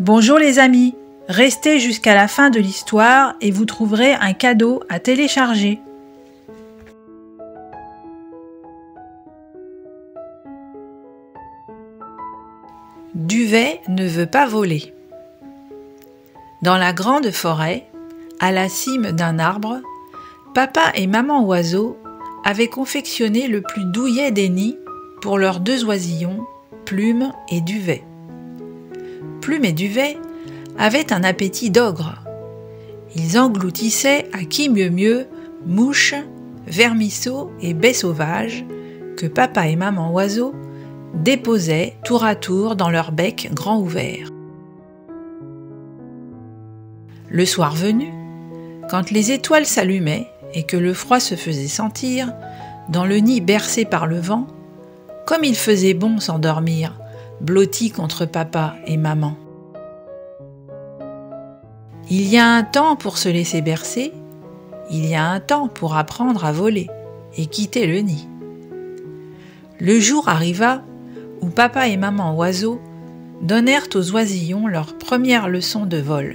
Bonjour les amis, restez jusqu'à la fin de l'histoire et vous trouverez un cadeau à télécharger. Duvet ne veut pas voler. Dans la grande forêt, à la cime d'un arbre, papa et maman oiseau avaient confectionné le plus douillet des nids pour leurs deux oisillons, Plume et Duvet. Plume et Duvet avaient un appétit d'ogre. Ils engloutissaient à qui mieux mieux mouches, vermisseaux et baies sauvages que papa et maman oiseau déposaient tour à tour dans leur bec grand ouvert. Le soir venu, quand les étoiles s'allumaient et que le froid se faisait sentir, dans le nid bercé par le vent, comme il faisait bon s'endormir, blotti contre papa et maman. Il y a un temps pour se laisser bercer, il y a un temps pour apprendre à voler et quitter le nid. Le jour arriva où papa et maman oiseaux donnèrent aux oisillons leur première leçon de vol.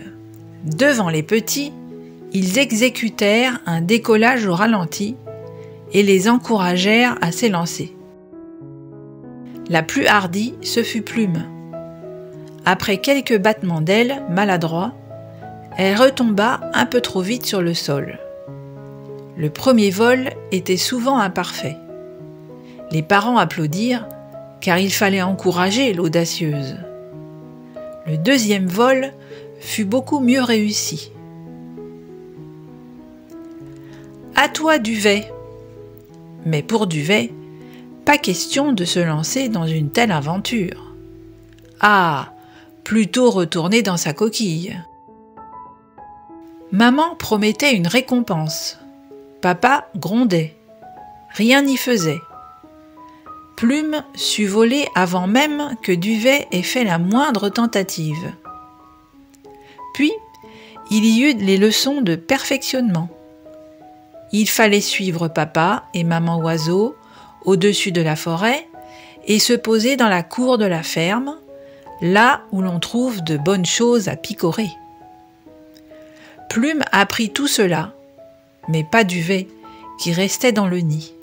Devant les petits, ils exécutèrent un décollage au ralenti et les encouragèrent à s'élancer. La plus hardie, ce fut Plume. Après quelques battements d'ailes maladroits, elle retomba un peu trop vite sur le sol. Le premier vol était souvent imparfait. Les parents applaudirent car il fallait encourager l'audacieuse. Le deuxième vol fut beaucoup mieux réussi. « À toi, Duvet !» Mais pour Duvet, pas question de se lancer dans une telle aventure. Ah, plutôt retourner dans sa coquille. Maman promettait une récompense. Papa grondait. Rien n'y faisait. Plume sut voler avant même que Duvet ait fait la moindre tentative. Puis, il y eut les leçons de perfectionnement. Il fallait suivre papa et maman oiseau au-dessus de la forêt et se poser dans la cour de la ferme, là où l'on trouve de bonnes choses à picorer. Plume apprit tout cela, mais pas Duvet, qui restait dans le nid.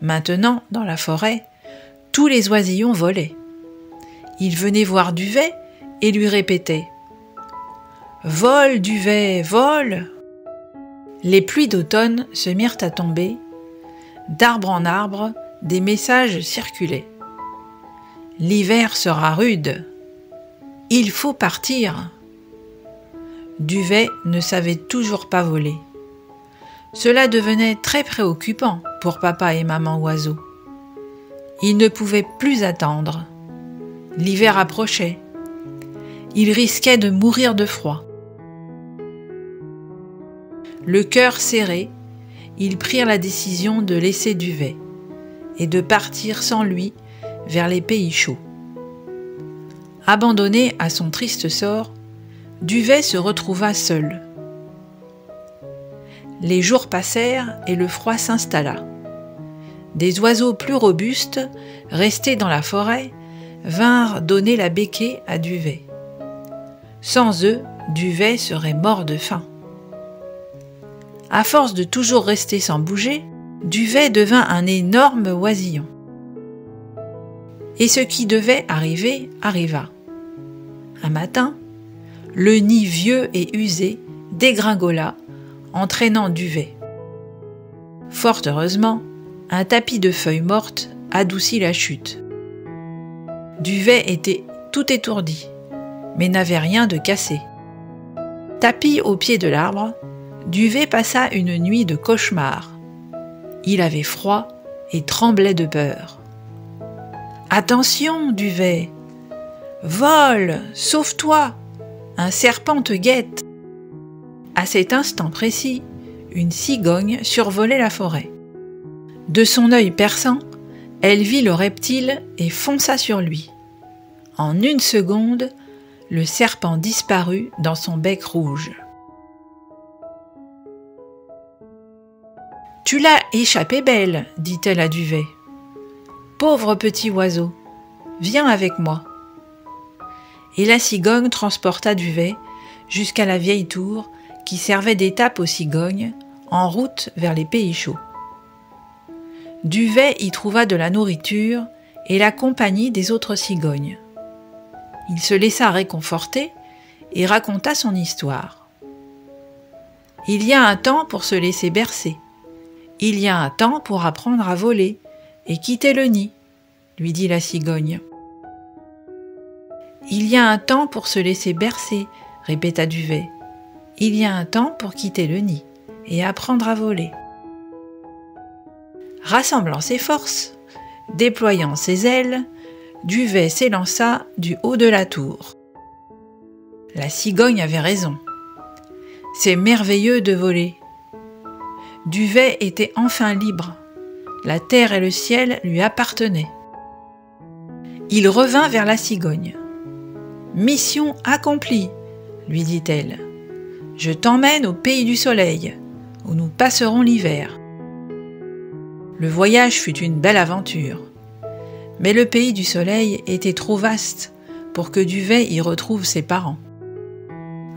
Maintenant, dans la forêt, tous les oisillons volaient. Ils venaient voir Duvet et lui répétaient « Vole, Duvet, vole !» Les pluies d'automne se mirent à tomber. D'arbre en arbre, des messages circulaient. « L'hiver sera rude. Il faut partir. » Duvet ne savait toujours pas voler. Cela devenait très préoccupant pour papa et maman oiseau. Ils ne pouvaient plus attendre. L'hiver approchait. Ils risquaient de mourir de froid. Le cœur serré, ils prirent la décision de laisser Duvet et de partir sans lui vers les pays chauds. Abandonné à son triste sort, Duvet se retrouva seul. Les jours passèrent et le froid s'installa. Des oiseaux plus robustes, restés dans la forêt, vinrent donner la béquée à Duvet. Sans eux, Duvet serait mort de faim. À force de toujours rester sans bouger, Duvet devint un énorme oisillon. Et ce qui devait arriver arriva. Un matin, le nid vieux et usé dégringola, entraînant Duvet. Fort heureusement, un tapis de feuilles mortes adoucit la chute. Duvet était tout étourdi, mais n'avait rien de cassé. Tapi au pied de l'arbre, Duvet passa une nuit de cauchemar. Il avait froid et tremblait de peur. « Attention, Duvet ! Vole, sauve-toi ! Un serpent te guette !» À cet instant précis, une cigogne survolait la forêt. De son œil perçant, elle vit le reptile et fonça sur lui. En une seconde, le serpent disparut dans son bec rouge. « Tu l'as échappé belle, dit-elle à Duvet. Pauvre petit oiseau, viens avec moi. » et la cigogne transporta Duvet jusqu'à la vieille tour qui servait d'étape aux cigognes en route vers les pays chauds. Duvet y trouva de la nourriture et la compagnie des autres cigognes. Il se laissa réconforter et raconta son histoire. « Il y a un temps pour se laisser bercer. Il y a un temps pour apprendre à voler et quitter le nid, » lui dit la cigogne. « Il y a un temps pour se laisser bercer, » répéta Duvet. « Il y a un temps pour quitter le nid et apprendre à voler. » Rassemblant ses forces, déployant ses ailes, Duvet s'élança du haut de la tour. La cigogne avait raison. C'est merveilleux de voler. Duvet était enfin libre. La terre et le ciel lui appartenaient. Il revint vers la cigogne. « Mission accomplie, » lui dit-elle. « Je t'emmène au pays du soleil, où nous passerons l'hiver. » Le voyage fut une belle aventure. Mais le pays du soleil était trop vaste pour que Duvet y retrouve ses parents.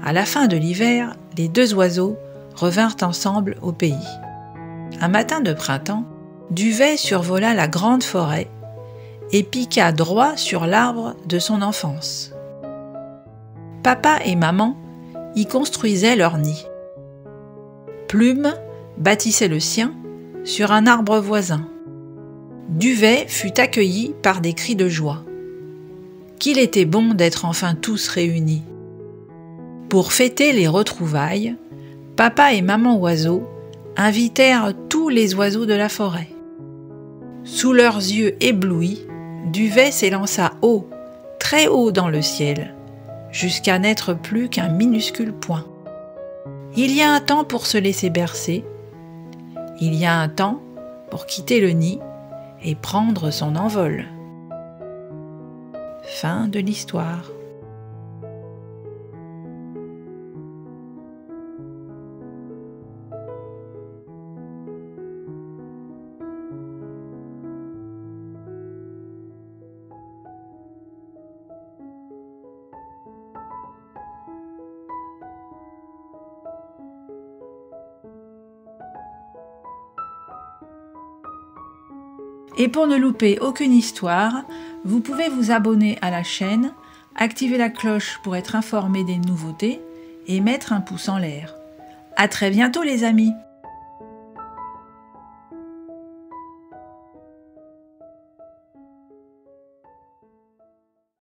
À la fin de l'hiver, les deux oiseaux revinrent ensemble au pays. Un matin de printemps, Duvet survola la grande forêt et piqua droit sur l'arbre de son enfance. Papa et maman y construisaient leur nid. Plume bâtissait le sien sur un arbre voisin. Duvet fut accueilli par des cris de joie. Qu'il était bon d'être enfin tous réunis. Pour fêter les retrouvailles, papa et maman oiseaux invitèrent tous les oiseaux de la forêt. Sous leurs yeux éblouis, Duvet s'élança haut, très haut dans le ciel, jusqu'à n'être plus qu'un minuscule point. Il y a un temps pour se laisser bercer, il y a un temps pour quitter le nid et prendre son envol. Fin de l'histoire. Et pour ne louper aucune histoire, vous pouvez vous abonner à la chaîne, activer la cloche pour être informé des nouveautés et mettre un pouce en l'air. À très bientôt les amis!